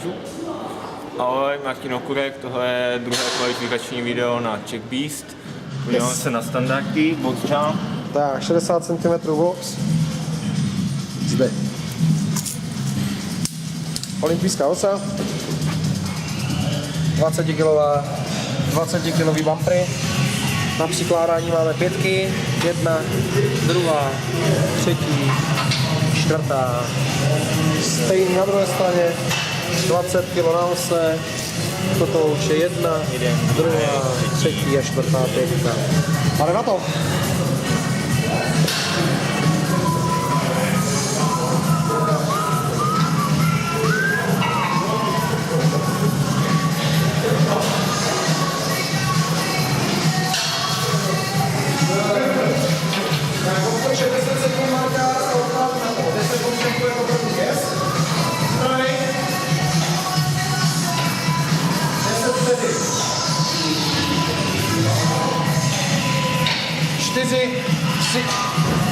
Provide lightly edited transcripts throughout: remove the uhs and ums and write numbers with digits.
zákazu. Ahoj, Martin Okurek, tohle je druhé kvalifikační video na Czech Beast. Podíváme se na standardky, box jump. Tak, 60 cm box. Zde. Olympijská osa. 20 kg bumpery. Na přikládání máme pětky. 1, 2, 3, 4. Stejný na druhé straně. 20 kg na ose. Toto už je 1, 2, 3 a 4. pětka. Ale na to.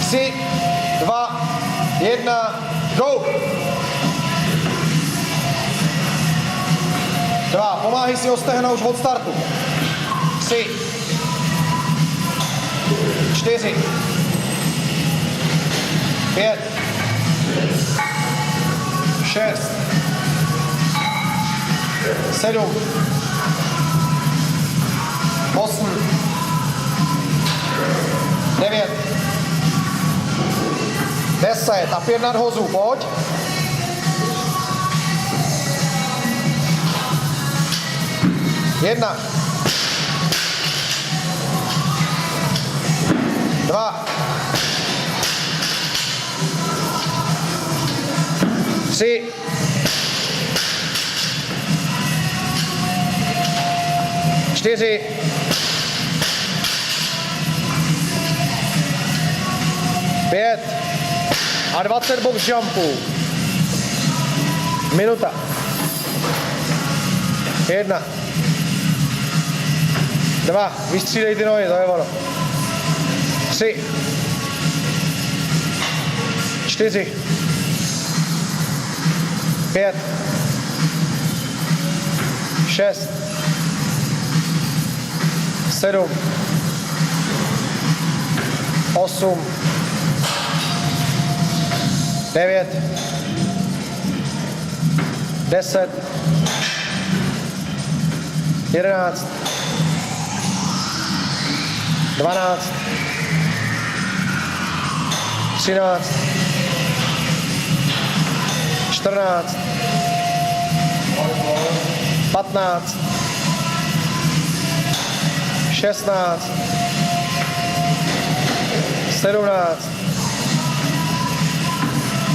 Tři, 2, 1, go! 2, pomáhej si o stehna už od startu. 3, 4, 5, 6, 7, 8, 9, 10 a 5 nadhozů, pojď. Jedna. 2. 3. 4. 5 a 20 box jumpů. Minuta. 1. 2. Vystřídej ty nohy, to je ono. 3. 4. 5. 6. 7. 8. 9, 10, 11, 12, 13, 14, 15, 16, 17,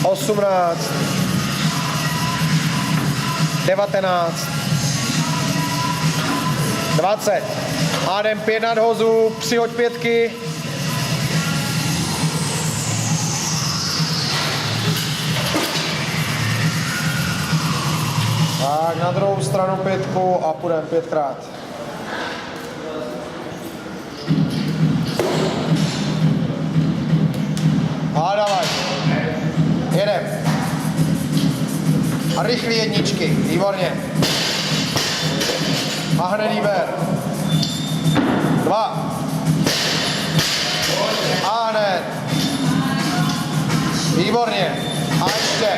18, 19, 20. A jdem 5 nadhozů, přihoď pětky. Tak, na druhou stranu pětku a půjdeme 5krát. A dávaj. Jedem. A rychlý jedničky, výborně. A hned ber. 2. A hned. Výborně. A ještě.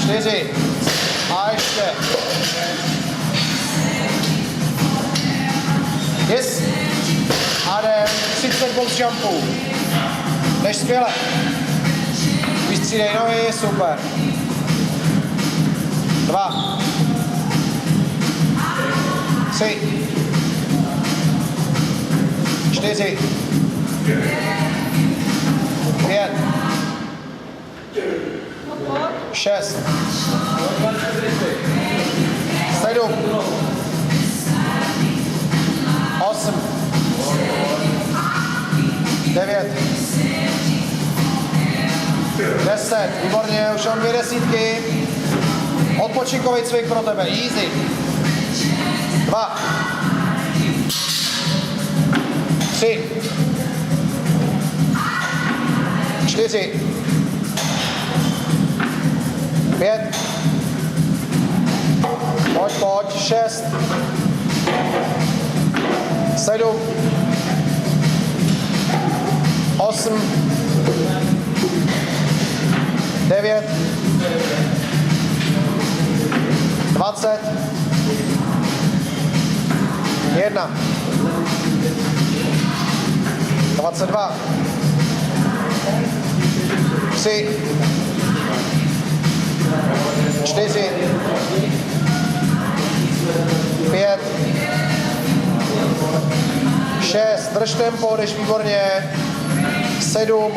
4. A ještě. Yes. A jdem 30 box jumpů. Jdeš skvěle. Vystřídej nohy, super. 2. 3. 4. 5. 6. 7. 8. 9. 10. Výborně, už mám 2 desítky. Odpočinkový cvik pro tebe, easy. 2. 3. 4. 5. Pojď, pojď. 6. 7. 8. 9. 20. 1. 22. 3. 4. 5. 6. Drž tempo, jdeš výborně. 7.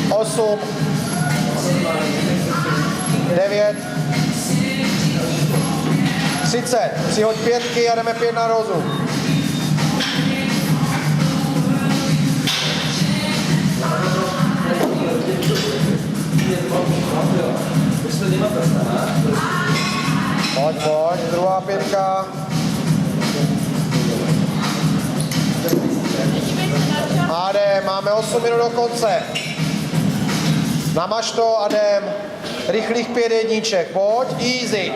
8. 9. 30. Přihoď pětky a jdeme 5 na rozu. Pojď, pojď, druhá pětka. A jdem, máme 8 minut do konce. Namaž to a jdem. Rychlých 5 jedniček, pojď, easy.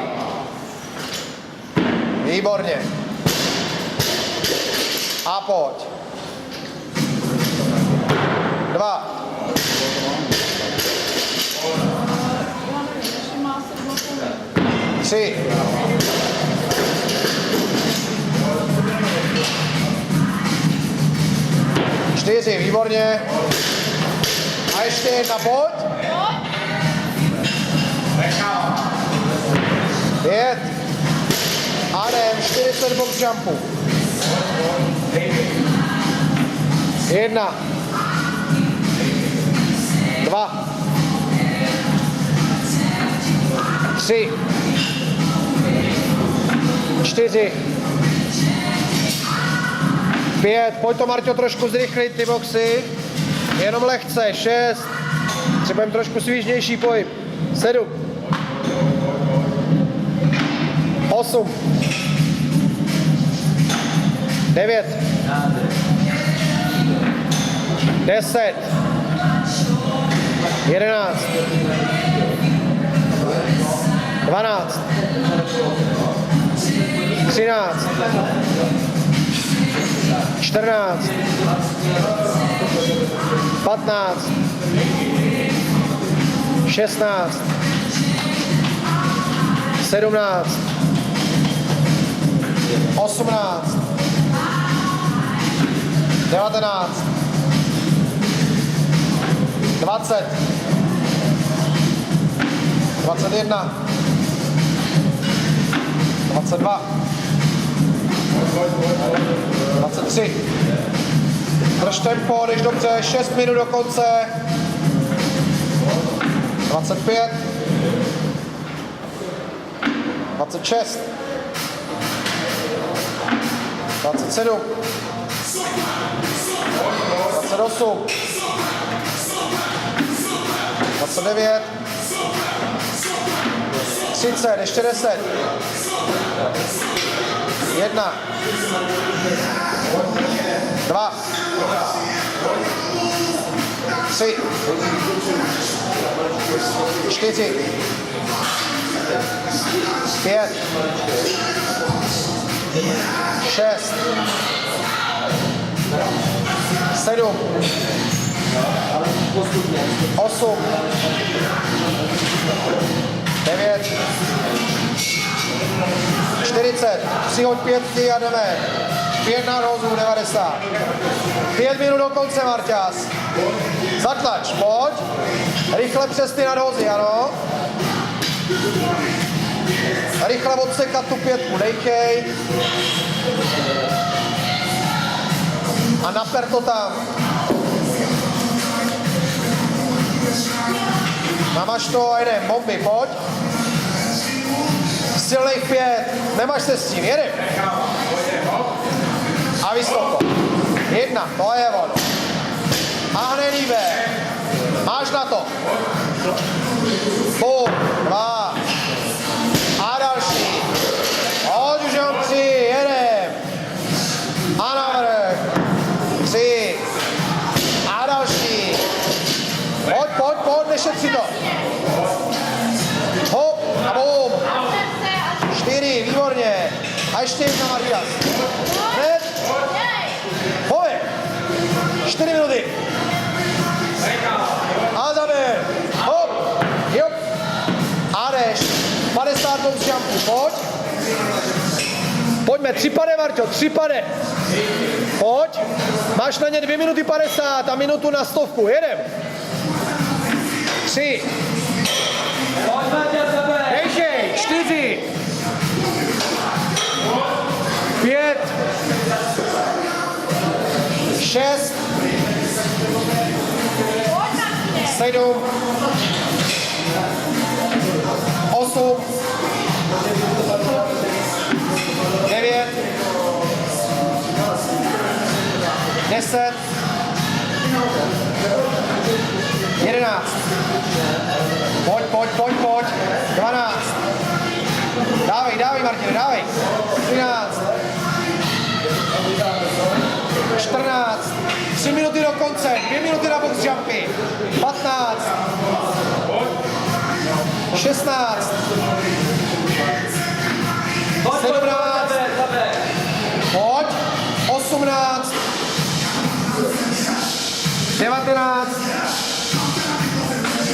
Výborně. A pojď. 2. 3. 4, výborně. A ještě jedna, pojď. 5. A jdem, 40 box jumpu. 1. 2. 3. 4. 5. Pojď to, Marťo, trošku zrychlit ty boxy. Jenom lehce. 6. Třeba trošku svížnější pohyb. 7. 8. 9. 10. 11. 12. 13. 14. 15. 16. 17. 18. 19. 20. 21. 22. 23. Drž tempo, jdeš dobře, 6 minut do konce. 25. 26. 27. 28. 29. 30, ještě 10. 1. 2. 3. 4. 5. 6. 7. 8. 9. 40. Přihoď pětky a jdeme. 5 na rozu, 90. 5 minut do konce, Marťas. Zatlač, pojď. Rychle přes ty nadhozy, ano. Rychle odsekat tu pětku, dejkej. A naper to tam. Namaž to a jdem, bomby, pojď. Silných 5, nemáš se s tím, jedem. A vystop to. 1, to je ono. A hned líbe. Máš na to. Půl, 2. A další. Hoď už jenom 3, jedem. A navrch. 3. A další. Pojď, pojď, pojď, než Ještě 3 to. Hop a boom. 4, výborně. A ještě 1, Martina. Hned. Pojď. 4 minuty. A zaber. Hop. Jo. A jdeš. 50 box jumpů. Pojď. Pojďme, 3 pade, Marťo, 3 pade. Pojď. Máš na ně 2 minuty 50 a minutu na 100. Jedem. 3. Dejšej. 4. 5. 6. 7. 8. 9. 10. 11. Pojď. 12. Dávej, Martine, dávej. 13. 14. 3 minuty do konce, 2 minuty na box jumpy. 15. 16. 17. Pojď. 18. 19.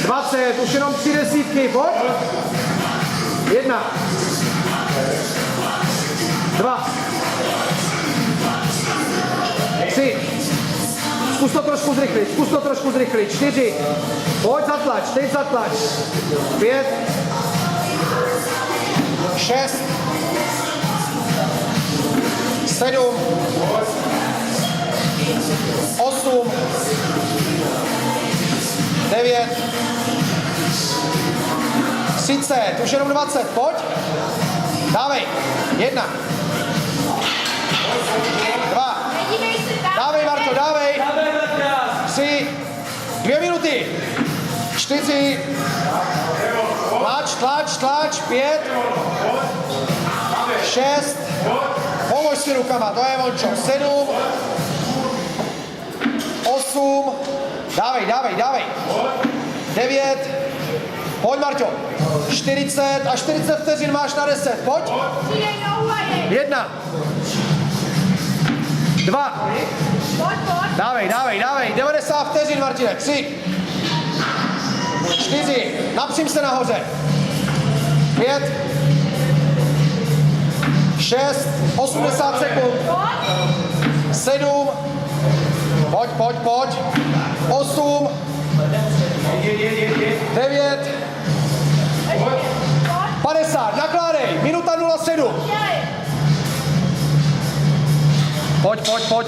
20. Už jenom 3 desítky. Pojď. 1. 2. 3. Zkus to trošku zrychlit. 4. Pojď zatlač, teď zatlač. 5. 6. 7. 8. 9. 30. Už jenom 20. Pojď. Dávej. 1. 2. Dávej, Marto, dávej. 3. 2 minuty. 4. Tlač. 5. 6. Pomož si rukama, to je vončo. 7. 8. Dávej. 9. Pojď, Marťo. 40 a 40 vteřin máš na 10. Pojď. 1. 2. Dávej. 90 vteřin, Martine. 3. 4. Napřím se nahoře. 5. 6. 80 sekund. 7. Pojď. 8. 9. 50. Nakládej. Minuta 07.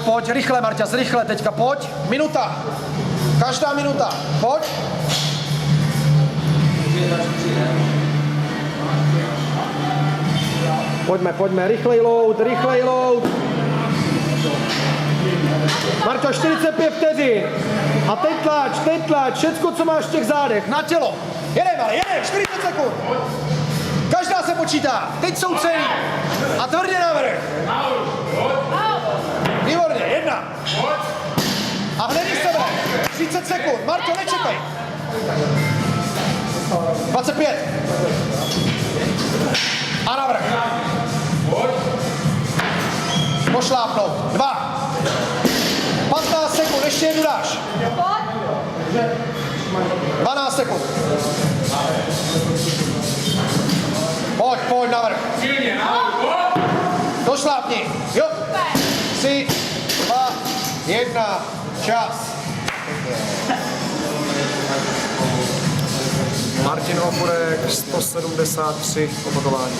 Pojď. Rychle, Marťas, rychle teďka. Pojď. Minuta. Každá minuta. Pojď. Pojďme. Rychlej load. Marťo, 45 vteřin. A teď tlač. Všecko, co máš v těch zádech. Na tělo. Jedem, 40 sekund. Každá se počítá. Teď jsou celý. A tvrdě navrch. Výborně, 1. A hned z sebe. 30 sekund. Marko, nečekej. 25. A navrch. Pošlápnout. 2. 15 sekund, ještě jednu dáš. 12 sekund. Pojď navrch. Došlápni. Jo. 3, 2, 1, čas. Martin Opurek, 173 opakování.